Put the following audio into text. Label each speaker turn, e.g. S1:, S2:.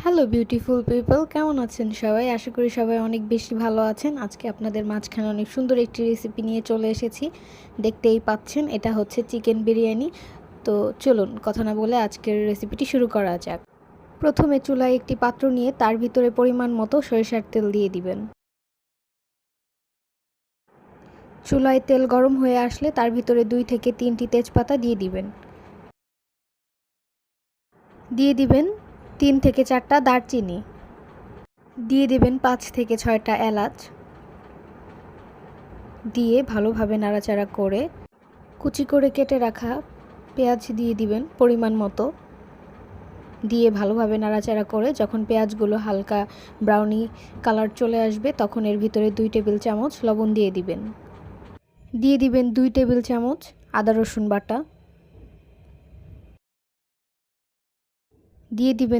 S1: Hello beautiful people, কেমন আছেন সবাই? আশা করি সবাই অনেক বেশি ভালো আছেন। আজকে আপনাদের মাঝখানে অনেক সুন্দর একটি রেসিপি নিয়ে চলে এসেছি। দেখতেই পাচ্ছেন, এটা হচ্ছে চিকেন বিরিয়ানি। তো চলুন কথা না বলে আজকের রেসিপিটি শুরু করা যাক। প্রথমে চুলায় একটি পাত্র নিয়ে তার ভিতরে পরিমাণ মতো সরিষার তেল দিয়ে দিবেন। চুলায় তেল গরম হয়ে আসলে তার ভিতরে 2 থেকে 3টি তেজপাতা দিয়ে দিবেন। দিয়ে দিবেন 3 থেকে 4টা দারচিনি। দিয়ে দিবেন 5 থেকে 6টা এলাচ। দিয়ে ভালোভাবে নাড়াচাড়া করে কুচি করে কেটে রাখা পেঁয়াজ দিয়ে দিবেন পরিমাণ মতো। দিয়ে ভালোভাবে নাড়াচাড়া করে যখন পেঁয়াজগুলো হালকা ব্রাউনি কালার চলে আসবে তখন এর ভিতরে 2 টেবিল চামচ লবণ দিয়ে দিবেন। দিয়ে দিবেন 2 টেবিল চামচ আদা রসুন বাটা। দিয়ে দিবেন